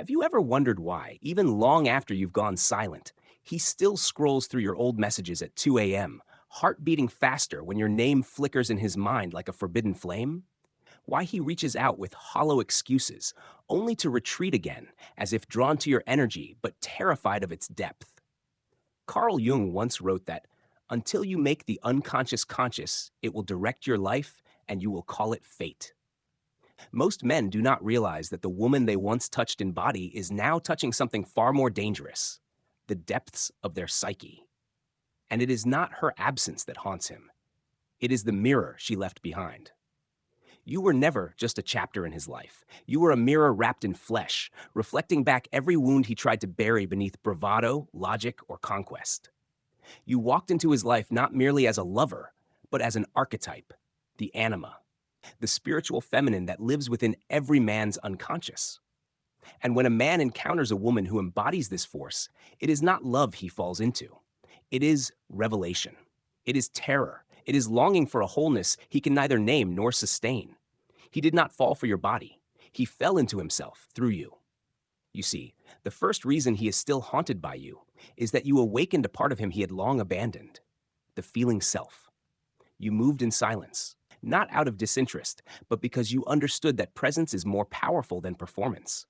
Have you ever wondered why, even long after you've gone silent, he still scrolls through your old messages at 2 a.m., heart beating faster when your name flickers in his mind like a forbidden flame? Why he reaches out with hollow excuses, only to retreat again, as if drawn to your energy but terrified of its depth? Carl Jung once wrote that, until you make the unconscious conscious, it will direct your life and you will call it fate. Most men do not realize that the woman they once touched in body is now touching something far more dangerous, the depths of their psyche. And it is not her absence that haunts him. It is the mirror she left behind. You were never just a chapter in his life. You were a mirror wrapped in flesh, reflecting back every wound he tried to bury beneath bravado, logic, or conquest. You walked into his life not merely as a lover, but as an archetype, the anima, the spiritual feminine that lives within every man's unconscious. And when a man encounters a woman who embodies this force, it is not love he falls into. It is revelation. It is terror. It is longing for a wholeness he can neither name nor sustain. He did not fall for your body. He fell into himself through you. You see, the first reason he is still haunted by you is that you awakened a part of him he had long abandoned, the feeling self. You moved in silence, not out of disinterest, but because you understood that presence is more powerful than performance.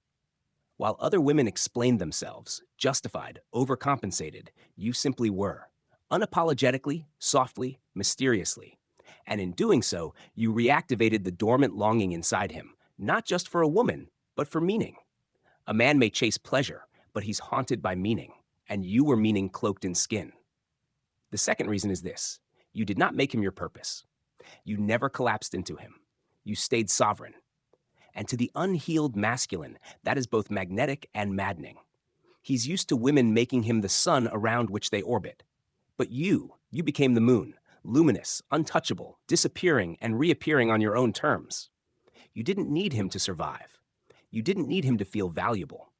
While other women explained themselves, justified, overcompensated, you simply were, unapologetically, softly, mysteriously. And in doing so, you reactivated the dormant longing inside him, not just for a woman, but for meaning. A man may chase pleasure, but he's haunted by meaning, and you were meaning cloaked in skin. The second reason is this: you did not make him your purpose. You never collapsed into him. You stayed sovereign. And to the unhealed masculine, that is both magnetic and maddening. He's used to women making him the sun around which they orbit. But you became the moon, luminous, untouchable, disappearing and reappearing on your own terms. You didn't need him to survive. You didn't need him to feel valuable.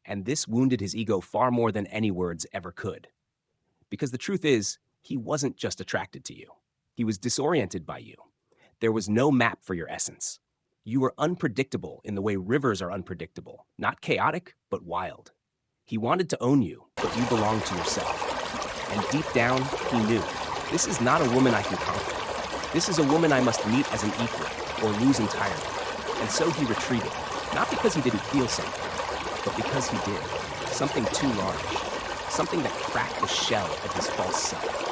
And this wounded his ego far more than any words ever could. Because the truth is, he wasn't just attracted to you. He was disoriented by you. There was no map for your essence. You were unpredictable in the way rivers are unpredictable, not chaotic, but wild. He wanted to own you, but you belonged to yourself. And deep down, he knew, this is not a woman I can conquer. This is a woman I must meet as an equal or lose entirely. And so he retreated, not because he didn't feel something, but because he did. Something too large, something that cracked the shell of his false self.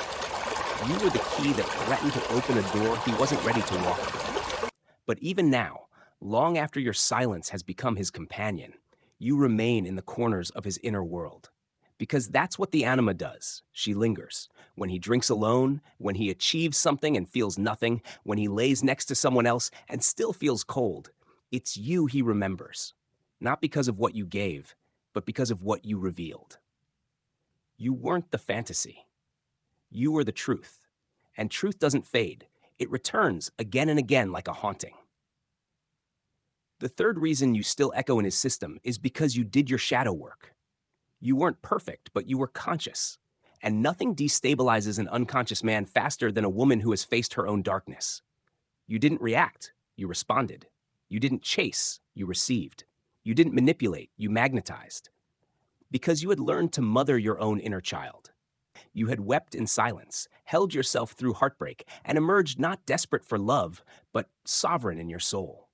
You were the key that threatened to open a door he wasn't ready to walk through. But even now, long after your silence has become his companion, you remain in the corners of his inner world. Because that's what the anima does. She lingers. When he drinks alone, when he achieves something and feels nothing, when he lays next to someone else and still feels cold, it's you he remembers. Not because of what you gave, but because of what you revealed. You weren't the fantasy. You were the truth. And truth doesn't fade. It returns again and again like a haunting. The third reason you still echo in his system is because you did your shadow work. You weren't perfect, but you were conscious. And nothing destabilizes an unconscious man faster than a woman who has faced her own darkness. You didn't react, you responded. You didn't chase, you received. You didn't manipulate, you magnetized. Because you had learned to mother your own inner child. You had wept in silence, held yourself through heartbreak, and emerged not desperate for love, but sovereign in your soul.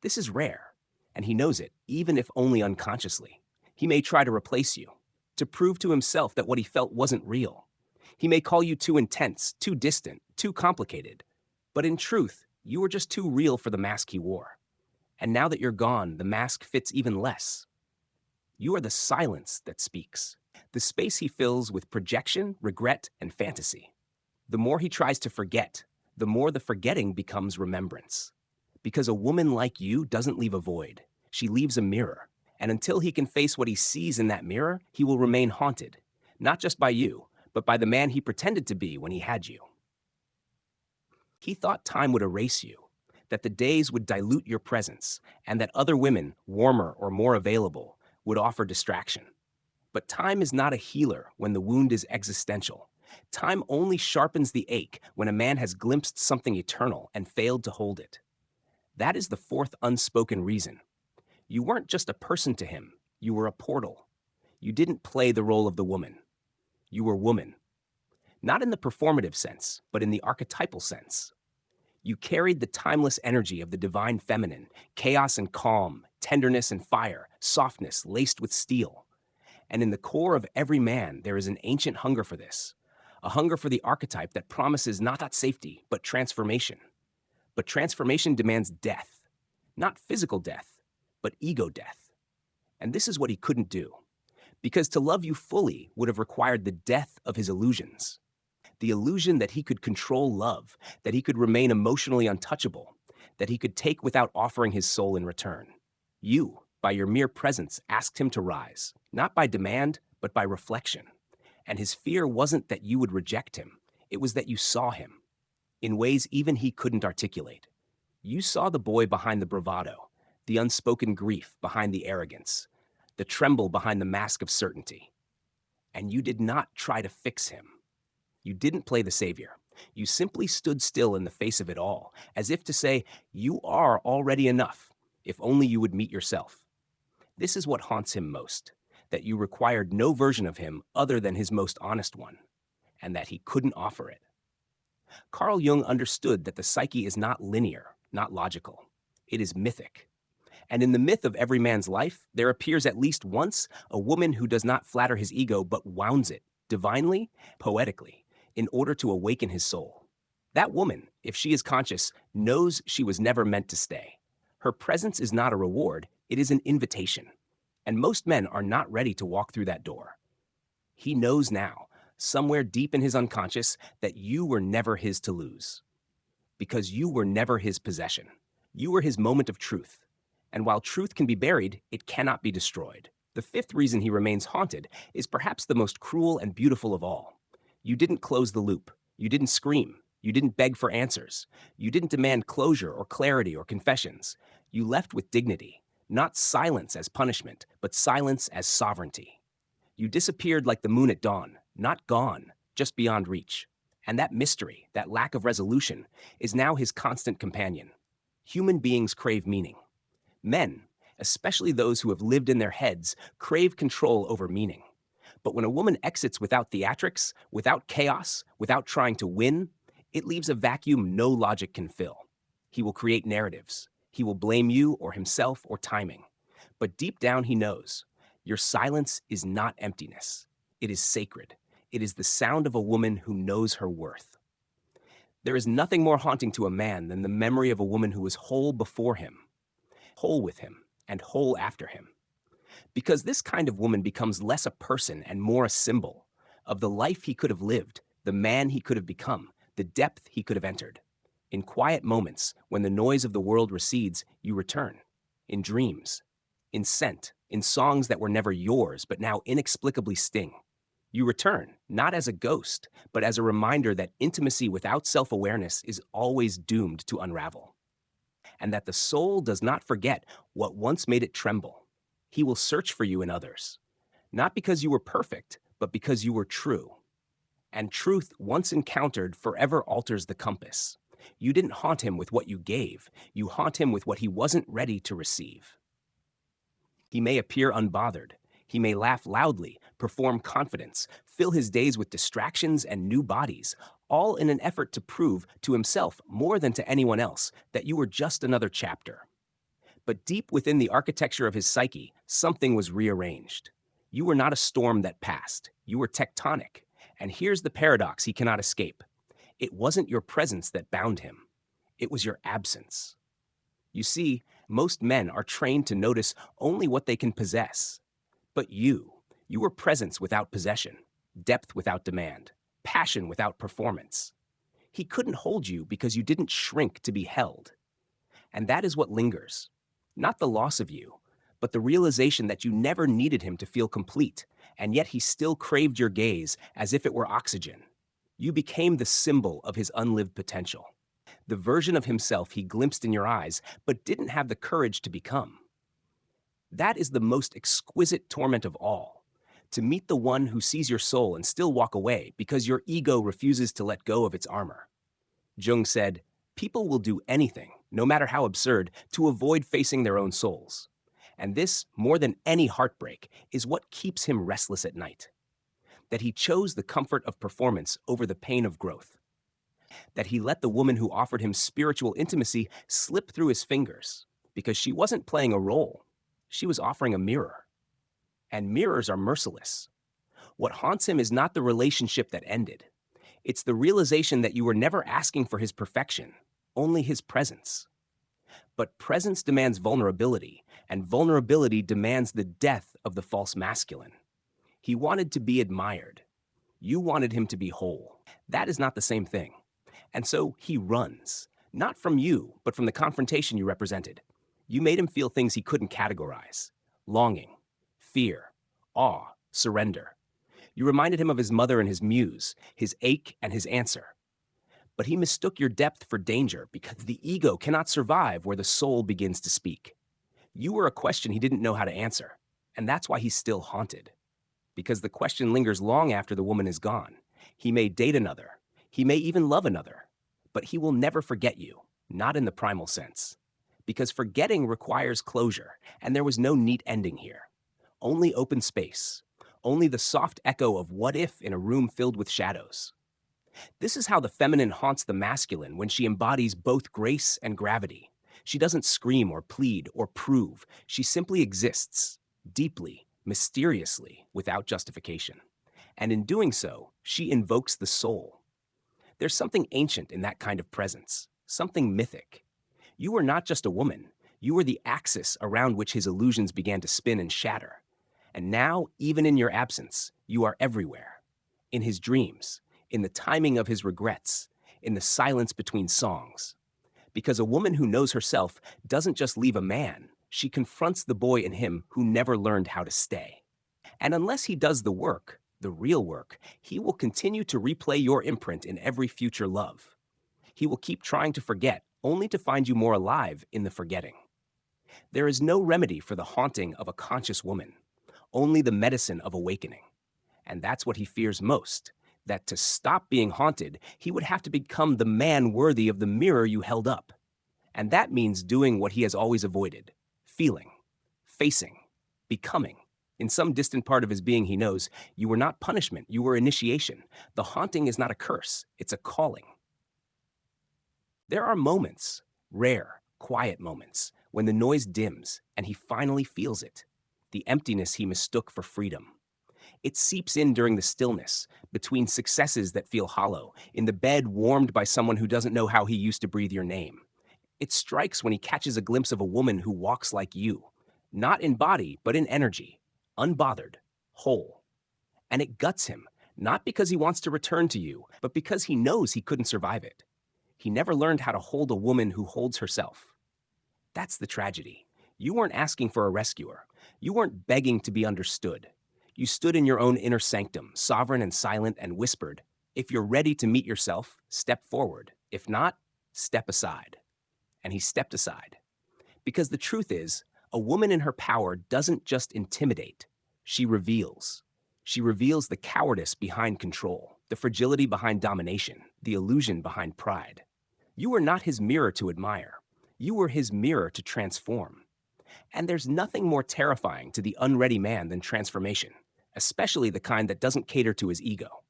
This is rare, and he knows it, even if only unconsciously. He may try to replace you, to prove to himself that what he felt wasn't real. He may call you too intense, too distant, too complicated. But in truth, you were just too real for the mask he wore. And now that you're gone, the mask fits even less. You are the silence that speaks, the space he fills with projection, regret, and fantasy. The more he tries to forget, the more the forgetting becomes remembrance. Because a woman like you doesn't leave a void. She leaves a mirror. And until he can face what he sees in that mirror, he will remain haunted, not just by you, but by the man he pretended to be when he had you. He thought time would erase you, that the days would dilute your presence, and that other women, warmer or more available, would offer distraction. But time is not a healer when the wound is existential. Time only sharpens the ache when a man has glimpsed something eternal and failed to hold it. That is the fourth unspoken reason. You weren't just a person to him, you were a portal. You didn't play the role of the woman. You were woman. Not in the performative sense, but in the archetypal sense. You carried the timeless energy of the divine feminine, chaos and calm, tenderness and fire, softness laced with steel. And in the core of every man, there is an ancient hunger for this, a hunger for the archetype that promises not safety, but transformation. But transformation demands death, not physical death, but ego death. And this is what he couldn't do, because to love you fully would have required the death of his illusions. The illusion that he could control love, that he could remain emotionally untouchable, that he could take without offering his soul in return. You, by your mere presence, asked him to rise, not by demand, but by reflection. And his fear wasn't that you would reject him, it was that you saw him, in ways even he couldn't articulate. You saw the boy behind the bravado, the unspoken grief behind the arrogance, the tremble behind the mask of certainty. And you did not try to fix him. You didn't play the savior. You simply stood still in the face of it all, as if to say, you are already enough, if only you would meet yourself. This is what haunts him most, that you required no version of him other than his most honest one, and that he couldn't offer it. Carl Jung understood that the psyche is not linear, not logical. It is mythic. And in the myth of every man's life, there appears at least once a woman who does not flatter his ego but wounds it, divinely, poetically, in order to awaken his soul. That woman, if she is conscious, knows she was never meant to stay. Her presence is not a reward, it is an invitation. And most men are not ready to walk through that door. He knows now, somewhere deep in his unconscious, that you were never his to lose. Because you were never his possession. You were his moment of truth. And while truth can be buried, it cannot be destroyed. The fifth reason he remains haunted is perhaps the most cruel and beautiful of all. You didn't close the loop. You didn't scream. You didn't beg for answers. You didn't demand closure or clarity or confessions. You left with dignity, not silence as punishment, but silence as sovereignty. You disappeared like the moon at dawn, not gone, just beyond reach. And that mystery, that lack of resolution, is now his constant companion. Human beings crave meaning. Men, especially those who have lived in their heads, crave control over meaning. But when a woman exits without theatrics, without chaos, without trying to win, it leaves a vacuum no logic can fill. He will create narratives. He will blame you or himself or timing. But deep down he knows, your silence is not emptiness. It is sacred. It is the sound of a woman who knows her worth. There is nothing more haunting to a man than the memory of a woman who was whole before him, whole with him, and whole after him. Because this kind of woman becomes less a person and more a symbol of the life he could have lived, the man he could have become, the depth he could have entered. In quiet moments, when the noise of the world recedes, you return. In dreams, in scent, in songs that were never yours but now inexplicably sting. You return, not as a ghost, but as a reminder that intimacy without self-awareness is always doomed to unravel. And that the soul does not forget what once made it tremble. He will search for you in others, not because you were perfect, but because you were true. And truth, once encountered, forever alters the compass. You didn't haunt him with what you gave. You haunt him with what he wasn't ready to receive. He may appear unbothered. He may laugh loudly, perform confidence, fill his days with distractions and new bodies, all in an effort to prove to himself more than to anyone else that you were just another chapter. But deep within the architecture of his psyche, something was rearranged. You were not a storm that passed. You were tectonic. And here's the paradox he cannot escape. It wasn't your presence that bound him. It was your absence. You see, most men are trained to notice only what they can possess. But you were presence without possession, depth without demand, passion without performance. He couldn't hold you because you didn't shrink to be held. And that is what lingers. Not the loss of you, but the realization that you never needed him to feel complete, and yet he still craved your gaze as if it were oxygen. You became the symbol of his unlived potential, the version of himself he glimpsed in your eyes, but didn't have the courage to become. That is the most exquisite torment of all, to meet the one who sees your soul and still walk away because your ego refuses to let go of its armor. Jung said, people will do anything, no matter how absurd, to avoid facing their own souls. And this, more than any heartbreak, is what keeps him restless at night. That he chose the comfort of performance over the pain of growth. That he let the woman who offered him spiritual intimacy slip through his fingers because she wasn't playing a role. She was offering a mirror. And mirrors are merciless. What haunts him is not the relationship that ended. It's the realization that you were never asking for his perfection, only his presence. But presence demands vulnerability, and vulnerability demands the death of the false masculine. He wanted to be admired. You wanted him to be whole. That is not the same thing. And so he runs, not from you, but from the confrontation you represented. You made him feel things he couldn't categorize: longing, fear, awe, surrender. You reminded him of his mother and his muse, his ache and his answer. But he mistook your depth for danger because the ego cannot survive where the soul begins to speak. You were a question he didn't know how to answer, and that's why he's still haunted. Because the question lingers long after the woman is gone. He may date another. He may even love another. But he will never forget you, not in the primal sense. Because forgetting requires closure, and there was no neat ending here. Only open space. Only the soft echo of what if in a room filled with shadows. This is how the feminine haunts the masculine when she embodies both grace and gravity. She doesn't scream or plead or prove. She simply exists, deeply, mysteriously, without justification. And in doing so, she invokes the soul. There's something ancient in that kind of presence, something mythic. You were not just a woman. You were the axis around which his illusions began to spin and shatter. And now, even in your absence, you are everywhere. In his dreams, in the timing of his regrets, in the silence between songs. Because a woman who knows herself doesn't just leave a man, she confronts the boy in him who never learned how to stay. And unless he does the work, the real work, he will continue to replay your imprint in every future love. He will keep trying to forget, only to find you more alive in the forgetting. There is no remedy for the haunting of a conscious woman, only the medicine of awakening. And that's what he fears most, that to stop being haunted, he would have to become the man worthy of the mirror you held up. And that means doing what he has always avoided: feeling, facing, becoming. In some distant part of his being, he knows you were not punishment, you were initiation. The haunting is not a curse, it's a calling. There are moments, rare, quiet moments, when the noise dims and he finally feels it, the emptiness he mistook for freedom. It seeps in during the stillness, between successes that feel hollow, in the bed warmed by someone who doesn't know how he used to breathe your name. It strikes when he catches a glimpse of a woman who walks like you, not in body, but in energy, unbothered, whole. And it guts him, not because he wants to return to you, but because he knows he couldn't survive it. He never learned how to hold a woman who holds herself. That's the tragedy. You weren't asking for a rescuer. You weren't begging to be understood. You stood in your own inner sanctum, sovereign and silent, and whispered, "If you're ready to meet yourself, step forward. If not, step aside." And he stepped aside. Because the truth is, a woman in her power doesn't just intimidate, she reveals. She reveals the cowardice behind control, the fragility behind domination, the illusion behind pride. You were not his mirror to admire. You were his mirror to transform. And there's nothing more terrifying to the unready man than transformation, especially the kind that doesn't cater to his ego.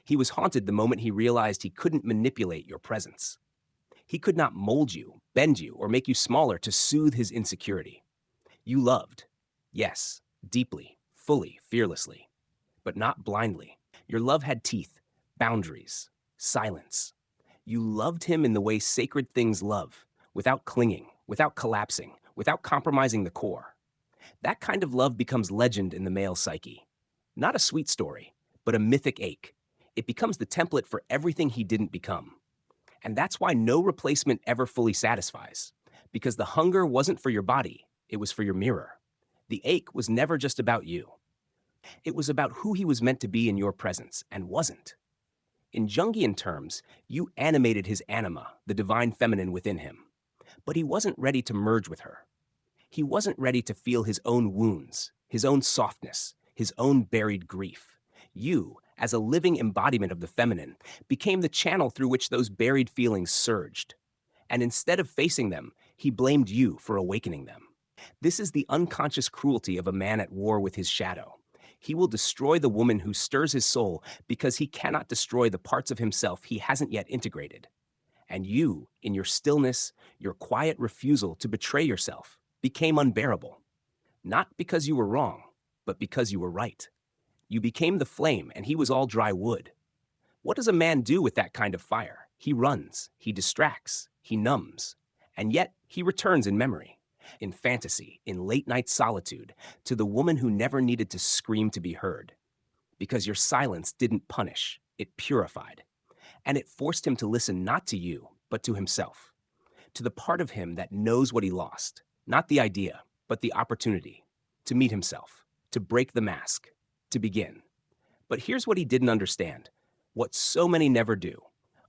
He was haunted the moment he realized he couldn't manipulate your presence. He could not mold you, bend you, or make you smaller to soothe his insecurity. You loved, yes, deeply, fully, fearlessly, but not blindly. Your love had teeth, boundaries, silence. You loved him in the way sacred things love, without clinging, without collapsing, without compromising the core. That kind of love becomes legend in the male psyche. Not a sweet story, but a mythic ache. It becomes the template for everything he didn't become. And that's why no replacement ever fully satisfies. Because the hunger wasn't for your body, it was for your mirror. The ache was never just about you. It was about who he was meant to be in your presence, and wasn't. In Jungian terms, you animated his anima, the divine feminine within him. But he wasn't ready to merge with her. He wasn't ready to feel his own wounds, his own softness, his own buried grief. You, as a living embodiment of the feminine, became the channel through which those buried feelings surged. And instead of facing them, he blamed you for awakening them. This is the unconscious cruelty of a man at war with his shadow. He will destroy the woman who stirs his soul because he cannot destroy the parts of himself he hasn't yet integrated. And you, in your stillness, your quiet refusal to betray yourself, became unbearable. Not because you were wrong, but because you were right. You became the flame, and he was all dry wood. What does a man do with that kind of fire? He runs, he distracts, he numbs. And yet, he returns in memory, in fantasy, in late-night solitude, to the woman who never needed to scream to be heard. Because your silence didn't punish, it purified. And it forced him to listen not to you, but to himself, to the part of him that knows what he lost, not the idea, but the opportunity, to meet himself, to break the mask, to begin. But here's what he didn't understand, what so many never do.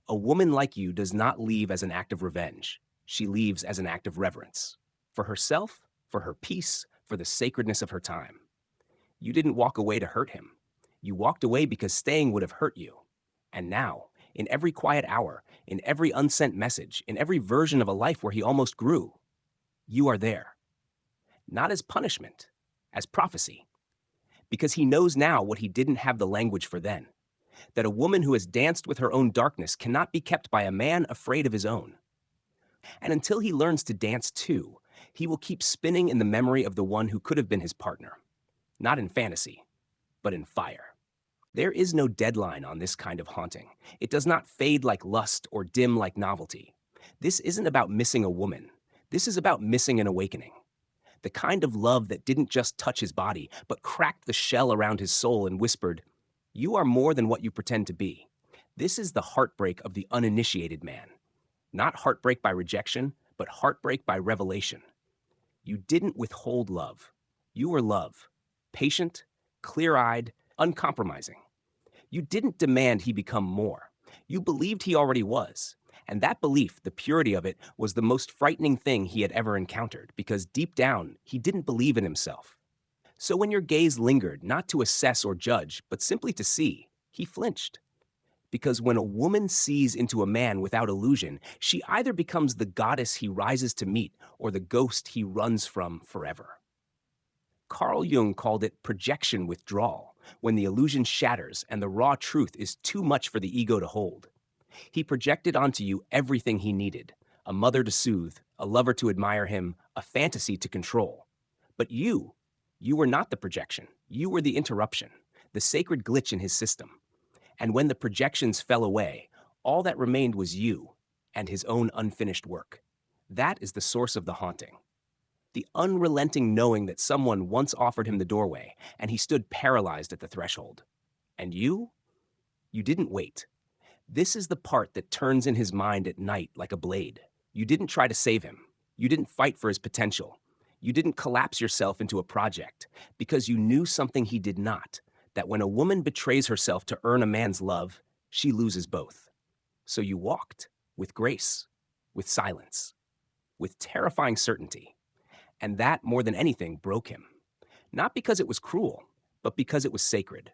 A woman like you does not leave as an act of revenge. She leaves as an act of reverence. For herself, for her peace, for the sacredness of her time. You didn't walk away to hurt him. You walked away because staying would have hurt you. And now, in every quiet hour, in every unsent message, in every version of a life where he almost grew, you are there. Not as punishment, as prophecy. Because he knows now what he didn't have the language for then. That a woman who has danced with her own darkness cannot be kept by a man afraid of his own. And until he learns to dance too, he will keep spinning in the memory of the one who could have been his partner. Not in fantasy, but in fire. There is no deadline on this kind of haunting. It does not fade like lust or dim like novelty. This isn't about missing a woman. This is about missing an awakening. The kind of love that didn't just touch his body, but cracked the shell around his soul and whispered, "You are more than what you pretend to be." This is the heartbreak of the uninitiated man. Not heartbreak by rejection, but heartbreak by revelation. You didn't withhold love. You were love. Patient, clear-eyed, uncompromising. You didn't demand he become more. You believed he already was. And that belief, the purity of it, was the most frightening thing he had ever encountered, because deep down, he didn't believe in himself. So when your gaze lingered, not to assess or judge, but simply to see, he flinched. Because when a woman sees into a man without illusion, she either becomes the goddess he rises to meet or the ghost he runs from forever. Carl Jung called it projection withdrawal, when the illusion shatters and the raw truth is too much for the ego to hold. He projected onto you everything he needed, a mother to soothe, a lover to admire him, a fantasy to control. But you were not the projection. You were the interruption, the sacred glitch in his system. And when the projections fell away, all that remained was you and his own unfinished work. That is the source of the haunting. The unrelenting knowing that someone once offered him the doorway, and he stood paralyzed at the threshold. And you didn't wait. This is the part that turns in his mind at night like a blade. You didn't try to save him. You didn't fight for his potential. You didn't collapse yourself into a project, because you knew something he did not, that when a woman betrays herself to earn a man's love, she loses both. So you walked, with grace, with silence, with terrifying certainty. And that, more than anything, broke him. Not because it was cruel, but because it was sacred.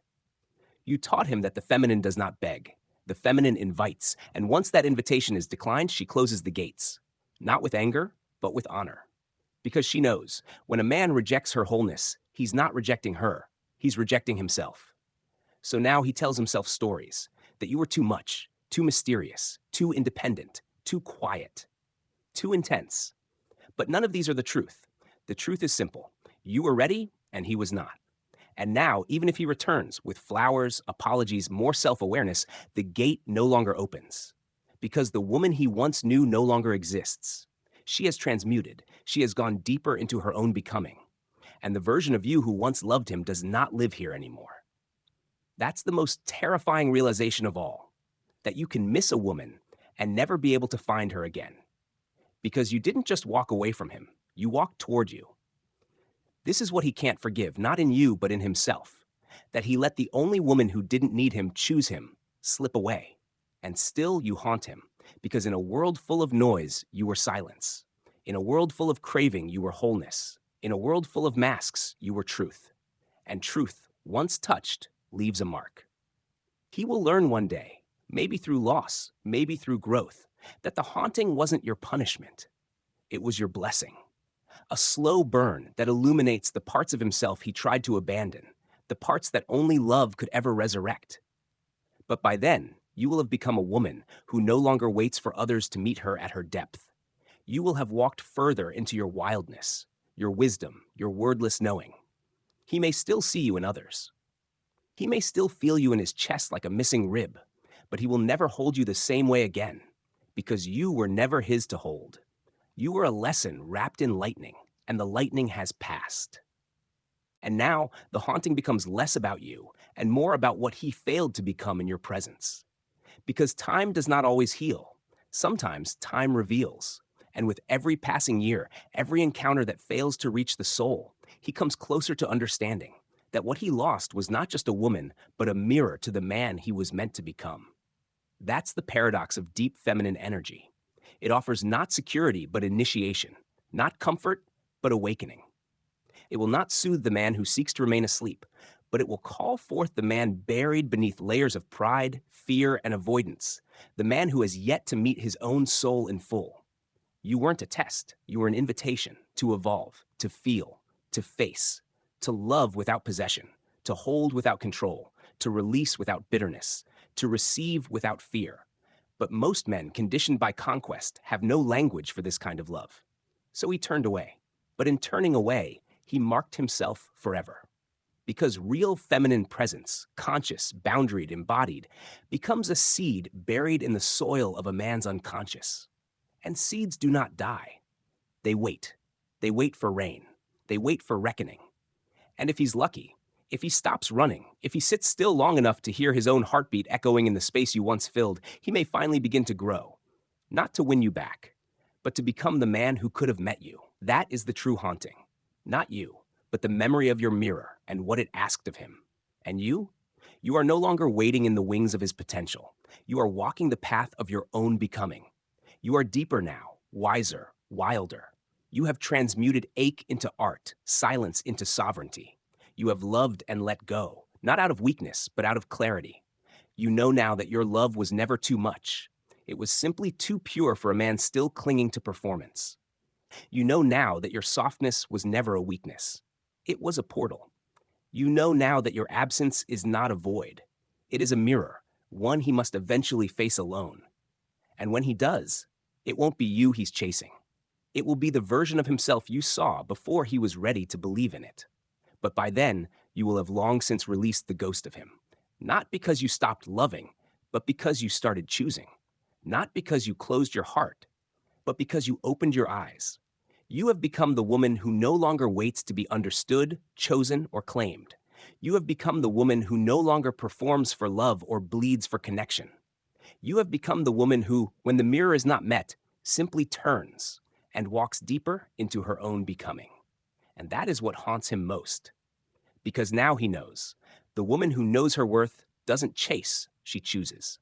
You taught him that the feminine does not beg. The feminine invites, and once that invitation is declined, she closes the gates. Not with anger, but with honor. Because she knows, when a man rejects her wholeness, he's not rejecting her, he's rejecting himself. So now he tells himself stories, that you were too much, too mysterious, too independent, too quiet, too intense. But none of these are the truth. The truth is simple. You were ready, and he was not. And now, even if he returns with flowers, apologies, more self-awareness, the gate no longer opens. Because the woman he once knew no longer exists. She has transmuted. She has gone deeper into her own becoming. And the version of you who once loved him does not live here anymore. That's the most terrifying realization of all. That you can miss a woman and never be able to find her again. Because you didn't just walk away from him. You walked toward you. This is what he can't forgive, not in you, but in himself. That he let the only woman who didn't need him choose him, slip away. And still you haunt him, because in a world full of noise, you were silence. In a world full of craving, you were wholeness. In a world full of masks, you were truth. And truth, once touched, leaves a mark. He will learn one day, maybe through loss, maybe through growth, that the haunting wasn't your punishment. It was your blessing. a slow burn that illuminates the parts of himself he tried to abandon, the parts that only love could ever resurrect. But by then, you will have become a woman who no longer waits for others to meet her at her depth. You will have walked further into your wildness, your wisdom, your wordless knowing. He may still see you in others. He may still feel you in his chest like a missing rib, but he will never hold you the same way again, because you were never his to hold. You were a lesson wrapped in lightning, and the lightning has passed. And now the haunting becomes less about you and more about what he failed to become in your presence. Because time does not always heal. Sometimes time reveals. And with every passing year, every encounter that fails to reach the soul, he comes closer to understanding that what he lost was not just a woman, but a mirror to the man he was meant to become. That's the paradox of deep feminine energy. It offers not security, but initiation, not comfort, but awakening. It will not soothe the man who seeks to remain asleep, but it will call forth the man buried beneath layers of pride, fear, and avoidance, the man who has yet to meet his own soul in full. You weren't a test, you were an invitation to evolve, to feel, to face, to love without possession, to hold without control, to release without bitterness, to receive without fear. But most men conditioned by conquest have no language for this kind of love. So he turned away. But in turning away, he marked himself forever. Because real feminine presence, conscious, boundaried, embodied, becomes a seed buried in the soil of a man's unconscious. And seeds do not die. They wait. They wait for rain. They wait for reckoning. And if he's lucky, if he stops running, if he sits still long enough to hear his own heartbeat echoing in the space you once filled, he may finally begin to grow. Not to win you back, but to become the man who could have met you. That is the true haunting. Not you, but the memory of your mirror and what it asked of him. And you? You are no longer waiting in the wings of his potential. You are walking the path of your own becoming. You are deeper now, wiser, wilder. You have transmuted ache into art, silence into sovereignty. You have loved and let go, not out of weakness, but out of clarity. You know now that your love was never too much. It was simply too pure for a man still clinging to performance. You know now that your softness was never a weakness. It was a portal. You know now that your absence is not a void. It is a mirror, one he must eventually face alone. And when he does, it won't be you he's chasing. It will be the version of himself you saw before he was ready to believe in it. But by then, you will have long since released the ghost of him. Not because you stopped loving, but because you started choosing. Not because you closed your heart, but because you opened your eyes. You have become the woman who no longer waits to be understood, chosen, or claimed. You have become the woman who no longer performs for love or bleeds for connection. You have become the woman who, when the mirror is not met, simply turns and walks deeper into her own becoming. And that is what haunts him most. Because now he knows, the woman who knows her worth doesn't chase, she chooses.